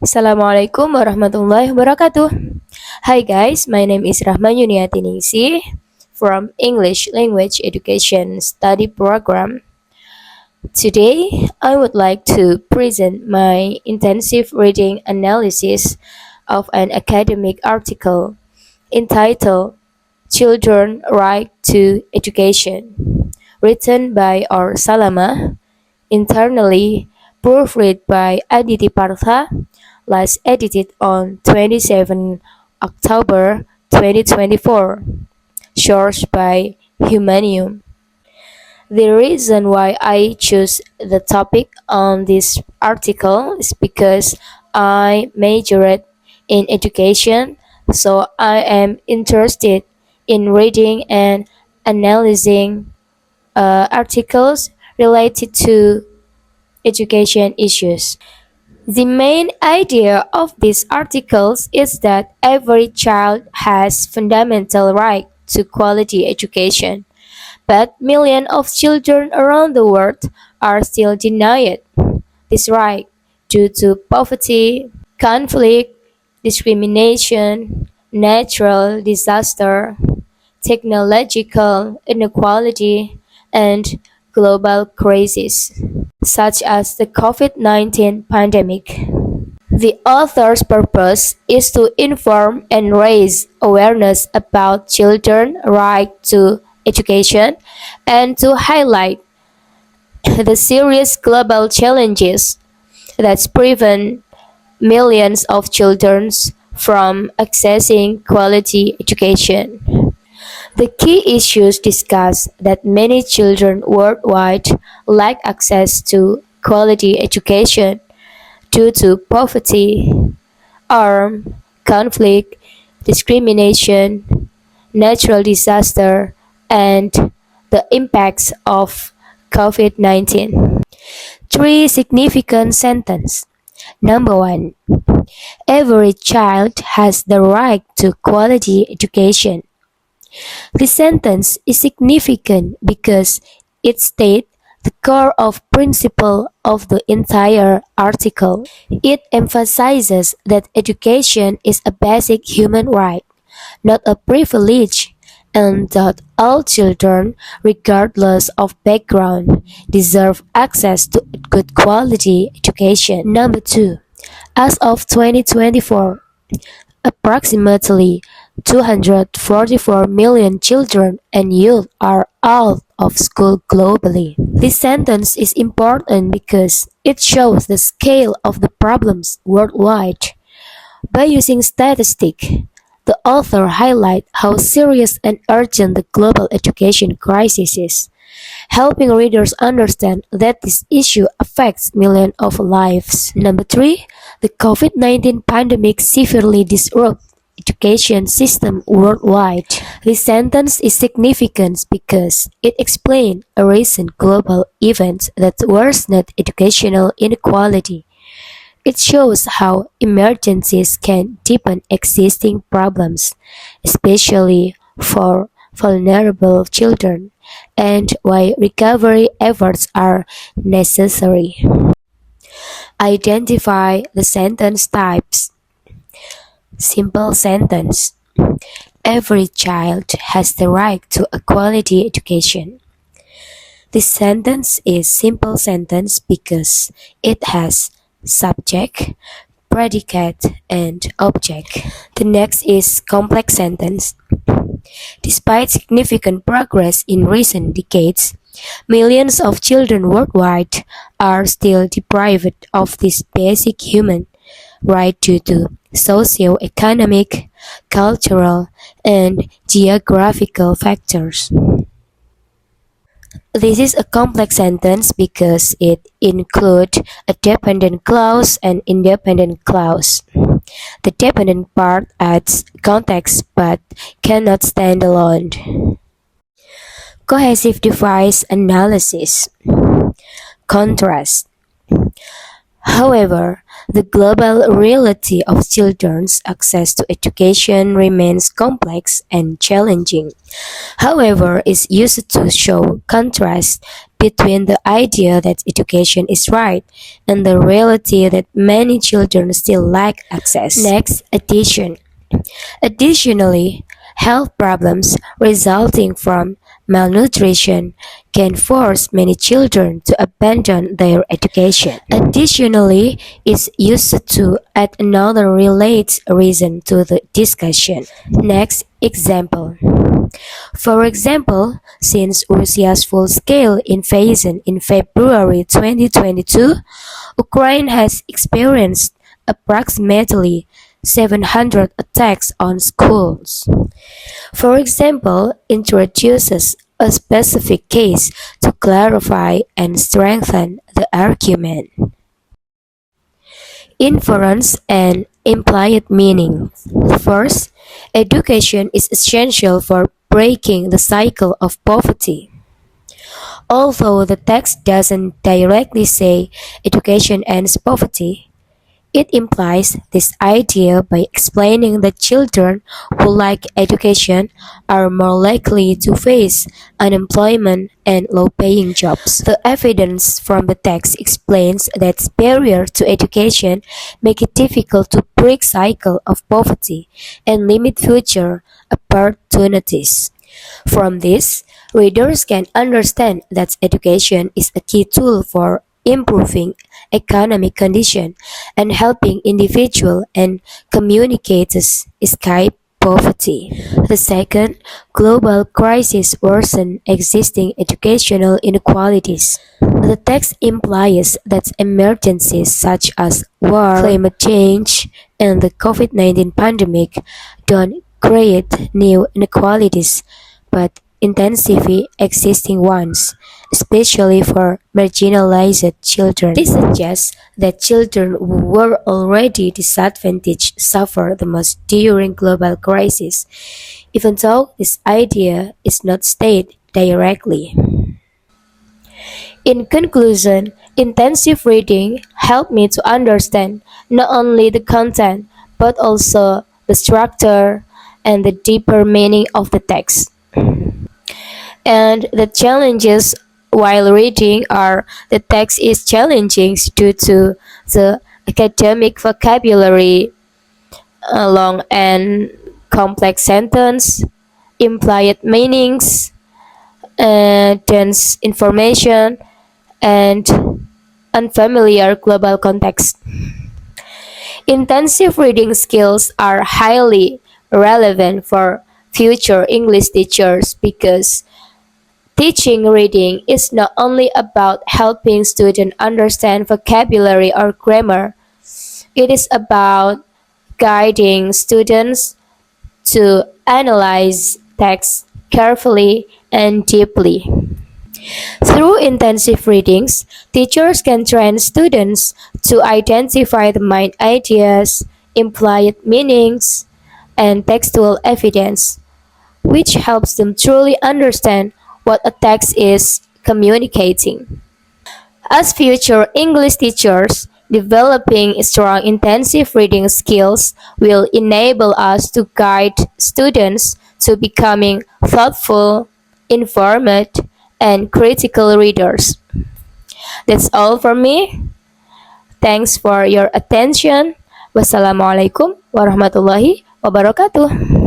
Assalamualaikum warahmatullahi wabarakatuh. Hi guys, my name is Rahman Yuniatiningsi from English Language Education Study Program. Today, I would like to present my intensive reading analysis of an academic article entitled Children Right to Education, written by our Salama, internally proofread by Aditi Partha, last edited on 27 October 2024, sourced by Humanium. The reason why I choose the topic on this article is because I majored in education, so I am interested in reading and analyzing articles related to education issues. The main idea of these articles is that every child has fundamental right to quality education, but millions of children around the world are still denied this right due to poverty, conflict, discrimination, natural disaster, technological inequality, and global crises, such as the COVID-19 pandemic. The author's purpose is to inform and raise awareness about children's right to education and to highlight the serious global challenges that prevent millions of children from accessing quality education. The key issues discuss that many children worldwide lack access to quality education due to poverty, armed conflict, discrimination, natural disaster, and the impacts of COVID-19. Three significant sentences. Number one, every child has the right to quality education. This sentence is significant because it states the core of principle of the entire article. It emphasizes that education is a basic human right, not a privilege, and that all children, regardless of background, deserve access to good quality education. Number two, as of 2024, approximately 244 million children and youth are out of school globally. This sentence is important because it shows the scale of the problems worldwide. By using statistics, the author highlights how serious and urgent the global education crisis is, helping readers understand that this issue affects millions of lives. Number three, the COVID-19 pandemic severely disrupted education system worldwide. This sentence is significant because it explains a recent global event that worsened educational inequality. It shows how emergencies can deepen existing problems, especially for vulnerable children, and why recovery efforts are necessary. Identify the sentence types. Simple sentence. Every child has the right to a quality education. This sentence is simple sentence because it has subject, predicate, and object. The next is complex sentence. Despite significant progress in recent decades, millions of children worldwide are still deprived of this basic human right due to socio-economic, cultural, and geographical factors. This is a complex sentence because it includes a dependent clause and independent clause. The dependent part adds context but cannot stand alone. Cohesive device analysis. Contrast. However, the global reality of children's access to education remains complex and challenging. However, is used to show contrast between the idea that education is right and the reality that many children still lack access. Next, addition. Additionally, health problems resulting from malnutrition can force many children to abandon their education. Additionally, is used to add another related reason to the discussion. Next example. For example, since Russia's full-scale invasion in February 2022, Ukraine has experienced approximately 700 attacks on schools. For example, introduces a specific case to clarify and strengthen the argument. Inference and implied meaning. First, education is essential for breaking the cycle of poverty. Although the text doesn't directly say education ends poverty, it implies this idea by explaining that children who lack education are more likely to face unemployment and low-paying jobs. The evidence from the text explains that barriers to education make it difficult to break cycle of poverty and limit future opportunities. From this, readers can understand that education is a key tool for improving economic condition and helping individuals and communities escape poverty. The second, global crisis worsen existing educational inequalities. The text implies that emergencies such as war, climate change, and the COVID-19 pandemic don't create new inequalities, but intensify existing ones, especially for marginalized children. This suggests that children who were already disadvantaged suffer the most during global crisis, even though this idea is not stated directly. In conclusion, intensive reading helped me to understand not only the content but also the structure and the deeper meaning of the text. And the challenges while reading are the text is challenging due to the academic vocabulary, long and complex sentence, implied meanings, dense information, and unfamiliar global context. Intensive reading skills are highly relevant for future English teachers because teaching reading is not only about helping students understand vocabulary or grammar, it is about guiding students to analyze text carefully and deeply. Through intensive readings, teachers can train students to identify the main ideas, implied meanings, and textual evidence, which helps them truly understand what a text is communicating. As future English teachers, developing strong intensive reading skills will enable us to guide students to becoming thoughtful, informed, and critical readers. That's all from me. Thanks for your attention. Wassalamualaikum warahmatullahi wabarakatuh.